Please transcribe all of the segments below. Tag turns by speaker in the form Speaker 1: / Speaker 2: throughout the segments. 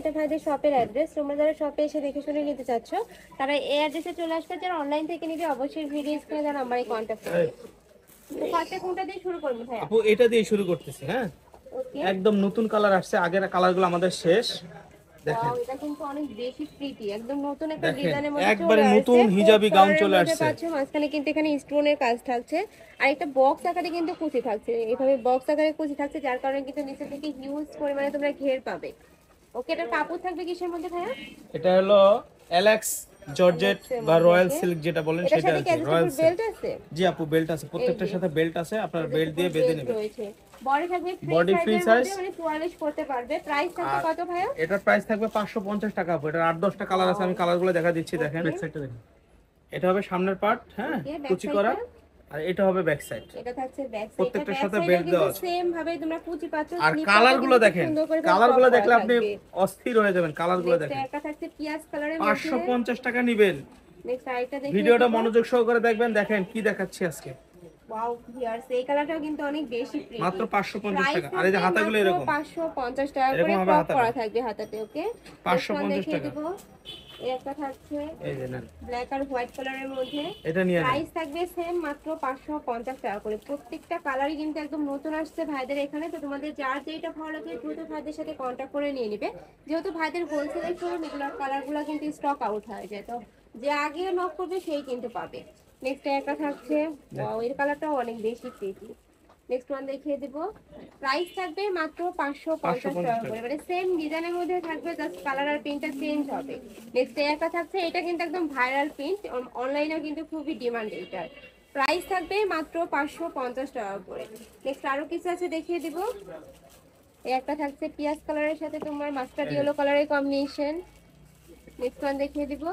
Speaker 1: এটা ভাইদের শপের অ্যাড্রেস। তোমরা যারা শপে এসে দেখে শুনে নিতে চাচ্ছ তারা এই অ্যাড্রেসে চলে আসবে। যারা অনলাইন থেকে নিবে অবশ্যই ভিডিও স্ক্রিনে দেওয়া নাম্বারে কন্ট্যাক্ট করবে। তো ফার্স্টে কোনটা দিয়ে শুরু করব ভাইয়া?
Speaker 2: আপু এটা দিয়ে শুরু করতেছি। হ্যাঁ,
Speaker 1: ওকে।
Speaker 2: একদম নতুন কালার আসছে, আগের কালারগুলো আমাদের শেষ। দেখেন,
Speaker 1: ওয়াও, এটা কিন্তু অনেক বেশি প্রিটি, একদম নতুন একটা
Speaker 2: দেখেন
Speaker 1: ডিজাইনের মধ্যে চলে
Speaker 2: একবারে
Speaker 1: আসছে।
Speaker 2: নতুন হিজাবি গাউন
Speaker 1: কালারের
Speaker 2: চলে
Speaker 1: মধ্যে
Speaker 2: আসছে।
Speaker 1: পাচ্ছ, মাঝখানে কিন্তু এখানে স্টোনের কাজ থাকছে। আর একটা বক্স আকারে কিন্তু কুচি থাকছে, এইভাবে বক্স আকারে কুচি থাকছে, যার কারণে কিন্তু নিচে থেকে হিউজ পরিমাণে তোমরা ঘের পাবে। ওকে, এটা কাপড় থাকবে কিসের মধ্যে ভাইয়া?
Speaker 2: এটা হলো এলেক্স জর্জেট
Speaker 1: এর
Speaker 2: বা
Speaker 1: মধ্যে,
Speaker 2: রয়্যাল
Speaker 1: ওকে।
Speaker 2: সিল্ক যেটা বলেন
Speaker 1: এটার
Speaker 2: সেটা
Speaker 1: সাথে
Speaker 2: আর
Speaker 1: কি
Speaker 2: কি, রয়্যাল
Speaker 1: অ্যাডজাস্টেবল
Speaker 2: সিল্ক।
Speaker 1: বেল্ট আছে?
Speaker 2: জি আপু, বেল্ট আছে,
Speaker 1: এই
Speaker 2: প্রত্যেকটার
Speaker 1: যে
Speaker 2: সাথে বেল্ট আছে, আপনার বেল্ট দিয়ে বেঁধে
Speaker 1: বেল্ট
Speaker 2: নেবেন।
Speaker 1: রয়েছে। বডি থাকবে ফ্রি
Speaker 2: বডি ফ্রি
Speaker 1: সাইজের
Speaker 2: সাইজ।
Speaker 1: মধ্যে, মানে 44 করতে পারবে। প্রাইস থাকবে
Speaker 2: আর
Speaker 1: কত ভাইয়া?
Speaker 2: এটার প্রাইস থাকবে 550 টাকা আপু। এটার 8-10টা কালার আছে, আমি কালারগুলো দেখা দিচ্ছি। দেখেন ব্যাক সাইডটা দেখেন, এটা হবে সামনের পার্ট, হ্যাঁ,
Speaker 1: ওকে, ব্যাক
Speaker 2: কুচি করা।
Speaker 1: সাইডটা
Speaker 2: আর এটা হবে ব্যাক সাইড।
Speaker 1: এটা থাকছে ব্যাক সাইড।
Speaker 2: প্রত্যেকটার
Speaker 1: ব্যাক
Speaker 2: সাথে
Speaker 1: সাইডে
Speaker 2: বেল্ট দেওয়া
Speaker 1: কিন্তু
Speaker 2: আছে।
Speaker 1: সেম ভাবে তোমরা কুচি পাচ্ছ।
Speaker 2: আর
Speaker 1: স্লিপটা
Speaker 2: কালারগুলো
Speaker 1: কিন্তু
Speaker 2: দেখেন,
Speaker 1: সুন্দর করে
Speaker 2: কালারগুলো
Speaker 1: পপ
Speaker 2: দেখলে
Speaker 1: করা
Speaker 2: আপনি
Speaker 1: থাকবে।
Speaker 2: অস্থির হয়ে যাবেন। কালারগুলো
Speaker 1: নেক্সট
Speaker 2: দেখেন,
Speaker 1: একটা থাকছে পিয়াজ কালারের মধ্যে।
Speaker 2: 550 টাকা নেবেন।
Speaker 1: নেক্সট আরেকটা দেখি।
Speaker 2: ভিডিওটা মনোযোগ সহকারে দেখবেন। দেখেন কি দেখাচ্ছি আজকে।
Speaker 1: ওয়াও ভিউয়ার্স, এই কালারটাও কিন্তু অনেক বেশি প্রিটি।
Speaker 2: মাত্র 550
Speaker 1: প্রাইস
Speaker 2: টাকা। আর এই যে হাতাগুলো এরকম
Speaker 1: 550 টাকা
Speaker 2: এরকম
Speaker 1: করে
Speaker 2: হবে
Speaker 1: পপ
Speaker 2: হাতাটা।
Speaker 1: করা থাকবে হাতাতে। ওকে,
Speaker 2: 550 টাকা।
Speaker 1: দেব। এই একটা থাকছে
Speaker 2: এই যে নেন,
Speaker 1: ব্ল্যাক আর হোয়াইট কালারের মধ্যে।
Speaker 2: এটা নিয়ে নেন।
Speaker 1: প্রাইস থাকবে সেম, মাত্র 550 টাকা করে। প্রত্যেকটা কালারই কিন্তু একদম নতুন আসছে ভাইদের এখানে। তো তোমাদের যার যেটা ভালো লাগে দ্রুত ভাইদের সাথে কন্ট্যাক্ট করে নিয়ে নিবে। যেহেতু ভাইদের হোলসেলের শোরুম, এগুলোর কালারগুলো কিন্তু স্টক আউট হয়ে যায়, তো যে আগে নক করবে সেই কিন্তু পাবে। নেক্সট একটা থাকছে, ওয়াও এর কালারটাও অনেক বেশি প্রিটি। নেক্সট ওয়ান দেখিয়ে দেব। প্রাইস থাকবে মাত্র 550 টাকা করে, মানে সেম ডিজাইনের মধ্যে থাকবে, জাস্ট কালার আর প্রিন্টটা চেঞ্জ হবে। নেক্সট একটা থাকছে, এটা কিন্তু একদম ভাইরাল প্রিন্ট, অনলাইনেও কিন্তু খুবই ডিমান্ড এটার। প্রাইস থাকবে মাত্র 550 টাকা করে। নেক্সট আরো কিছু আছে দেখিয়ে দিব। এই একটা থাকছে পিয়াজ কালারের সাথে তোমার মাস্টার্ড ইয়েলো কালারের কম্বিনেশন। নেক্সট ওয়ান দেখিয়ে দিব।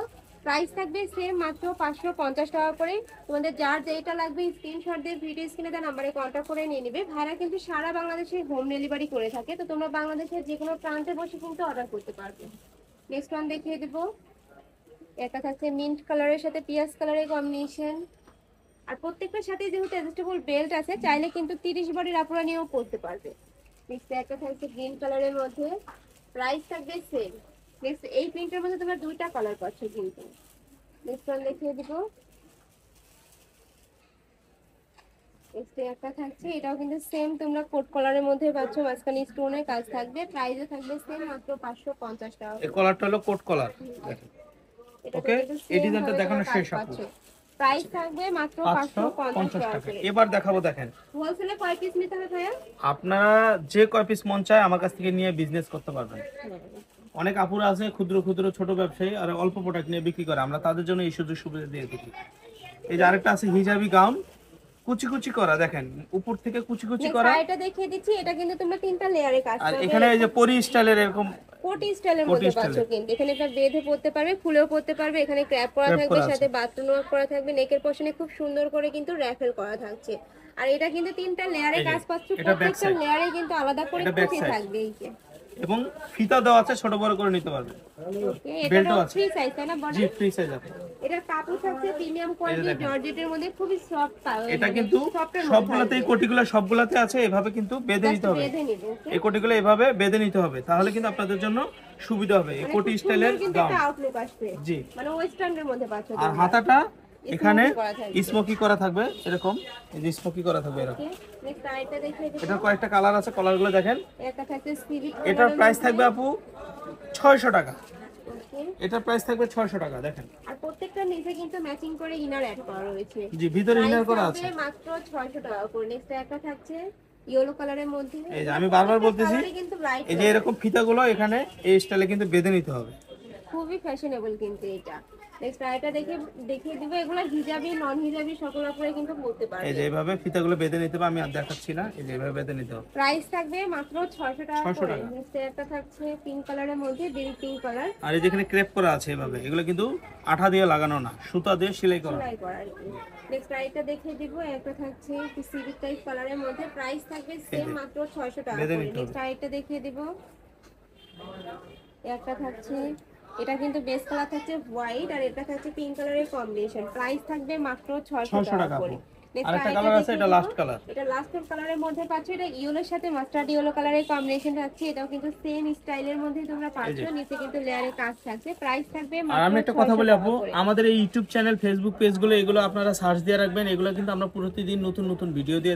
Speaker 1: প্রাইস থাকবে সেম, মাত্র 550 টাকা করে। তোমাদের যার যেটা লাগবে স্ক্রিনশট দিয়ে ভিডিও স্ক্রিনে দেওয়া নাম্বারে কন্ট্যাক্ট করে নিয়ে নিবে। ভাড়া কিন্তু সারা বাংলাদেশে হোম ডেলিভারি করে থাকে, তো তোমরা বাংলাদেশের যে কোনো প্রান্তে বসে কিন্তু অর্ডার করতে পারবে। নেক্সট ওয়ান দেখিয়ে দিব। একটা থাকছে মিন্ট কালারের সাথে পিয়াজ কালারের কম্বিনেশন। আর প্রত্যেকটার সাথে যেহেতু অ্যাডজাস্টেবল বেল্ট আছে, চাইলে কিন্তু 30 বডির আপুরা নিয়েও পরতে পারবে। নেক্সট একটা থাকছে গ্রিন কালারের মধ্যে। প্রাইস থাকবে সেম। নেক্সট এই প্রিন্টের মধ্যে তোমরা দুইটা কালার পাচ্ছ কিন্তু। নেক্সট ওয়ান দেখিয়ে দিব। নেক্সট একটা থাকছে, এটাও কিন্তু সেম তোমরা কোট কলারের মধ্যে পাচ্ছ, মাঝখানে স্টোনের কাজ থাকবে। প্রাইসও থাকবে সেম, মাত্র 550 টাকা।
Speaker 2: এই কলারটা হলো কোট কলার। দেখেন, ওকে, এই ডিজাইনটা দেখানো শেষ আপু।
Speaker 1: প্রাইস থাকবে মাত্র 550
Speaker 2: 550
Speaker 1: টাকা
Speaker 2: টাকা।
Speaker 1: করে।
Speaker 2: এবার দেখাবো, দেখেন
Speaker 1: হোলসেলে কয় পিস নিতে হবে ভাইয়া?
Speaker 2: আপনারা যে কয় পিস মন চায় আমার কাছ থেকে নিয়ে বিজনেস করতে পারবেন। অনেক আপুরা আছে ক্ষুদ্র ক্ষুদ্র ছোট ব্যবসায়ী আর অল্প প্রোডাক্ট নিয়ে বিক্রি করে, আমরা তাদের জন্য এই সুযোগ সুবিধা দিয়ে থাকি। এই যে আরেকটা আছে হিজাবি গাউন, কুচি কুচি করা, দেখেন উপর থেকে কুচি কুচি করা।
Speaker 1: এটা দেখিয়ে দিচ্ছি, এটা কিন্তু তোমরা তিনটা লেয়ারে কাজ
Speaker 2: আর
Speaker 1: করবে।
Speaker 2: এখানে এই যে পরি স্টাইলের এরকম
Speaker 1: কোটি স্টাইলের মধ্যে পাচ্ছ কিন্তু। এখানে এটা বেঁধে পড়তে পারবে, ফুলেও পড়তে পারবে। এখানে ক্র্যাপ করা থাকবে, সাথে বাটন ওয়ার্ক করা থাকবে। নেকের পশনে খুব সুন্দর করে কিন্তু র‍্যাফেল করা থাকছে। আর এটা কিন্তু তিনটা লেয়ারে কাজ পাচ্ছ, প্রত্যেকটা লেয়ারে কিন্তু আলাদা করে কুচি থাকবে। এই যে,
Speaker 2: এবং ফিতা দেওয়া আছে, ছোট বড় করে নিতে পারবে।
Speaker 1: এটা ফ্রি সাইজ তাই না বড়?
Speaker 2: জি, ফ্রি সাইজ আছে।
Speaker 1: এটার কাপড় থাকছে প্রিমিয়াম কোয়ালিটি জর্জেটের মধ্যে, খুবই সফট।
Speaker 2: এটা কিন্তু সবগুলাতেই কোটিগুলো সবগুলাতে আছে, এভাবে কিন্তু বেঁধে নিতে হবে। এই কোটিগুলো এভাবে বেঁধে নিতে হবে, তাহলে কিন্তু আপনাদের জন্য সুবিধা হবে। এই কোটি স্টাইলের গাউন
Speaker 1: আউটলুক আসবে,
Speaker 2: জি,
Speaker 1: মানে ওয়েস্টার্নের মধ্যে পাচ্ছ।
Speaker 2: আর হাতাটা এখানে স্মোকি করা থাকবে, এরকম এই যে স্মোকি করা থাকবে এরকম।
Speaker 1: নেক্সট আইটা দেখিয়ে দেব।
Speaker 2: এটা কয়েকটা কালার আছে, কালারগুলো দেখেন।
Speaker 1: একটা থাকছে সিভিক,
Speaker 2: এটার প্রাইস থাকবে আপু 600 টাকা। এটার প্রাইস থাকবে 600 টাকা। দেখেন,
Speaker 1: আর প্রত্যেকটা নিচে কিন্তু ম্যাচিং করে ইনার অ্যাড করা রয়েছে।
Speaker 2: জি, ভিতরে ইনার করা আছে।
Speaker 1: মাত্র 600 টাকা করে। নেক্সট একটা থাকছে ইয়েলো কালারের মধ্যে।
Speaker 2: এই যে আমি বারবার বলতেছি, এই যে এরকম ফিতাগুলো এখানে এই স্টাইলে কিন্তু বেঁধে নিতে হবে।
Speaker 1: খুবই ফ্যাশনেবল কিন্তু এটা। নেক্সট আইটা দেখিয়ে দিব। এগুলা হিজাবি নন হিজাবি সকল আপুরা কিন্তু পরতে পারবে।
Speaker 2: এই যে এইভাবে ফিতাগুলো বেঁধে নিতে হবে, আমি আর দেখাচ্ছি না, এই যে এইভাবে বেঁধে নিতে হবে।
Speaker 1: প্রাইস থাকবে মাত্র 600 টাকা করে। নেক্সট একটা থাকছে পিঙ্ক কালারের মধ্যে, বেবি পিঙ্ক কালার।
Speaker 2: আর এই যেখানে ক্রেপ করা আছে এভাবে, এগুলো কিন্তু আঠা দিয়ে লাগানো না, সুতা দিয়ে সেলাই করা।
Speaker 1: নেক্সট আইটা দেখিয়ে দিব। একটা থাকছে সিভিক টাইপ কালারের মধ্যে। প্রাইস থাকবে সেম, মাত্র 600 টাকা করে। নেক্সট আইটা দেখিয়ে দিব। একটা থাকছে, এটা কিন্তু বেস কালার থাকছে হোয়াইট, আর এটা থাকছে পিঙ্ক কালারের কম্বিনেশন। প্রাইস থাকবে মাত্র 600 টাকা করে।
Speaker 2: আরেকটা কালার আছে, এটা লাস্ট কালার।
Speaker 1: এটা লাস্ট কালারের মধ্যে পাচ্ছ, এটা ইয়েলোর সাথে মাস্টার্ড ইয়েলো কালারের কম্বিনেশন আছে। এটাও কিন্তু সেম স্টাইলের মধ্যে তোমরা পাচ্ছ, নিচে কিন্তু লেয়ারে কাজ থাকছে। প্রাইস থাকবে
Speaker 2: আর
Speaker 1: মাত্র
Speaker 2: আমি একটা কথা
Speaker 1: 600
Speaker 2: বলি
Speaker 1: টাকা
Speaker 2: আপু,
Speaker 1: করে।
Speaker 2: আমাদের এই ইউটিউব চ্যানেল, ফেসবুক পেজগুলো, এগুলো আপনারা সার্চ দিয়ে রাখবেন। এগুলো কিন্তু আমরা প্রতিদিন নতুন নতুন ভিডিও দিয়ে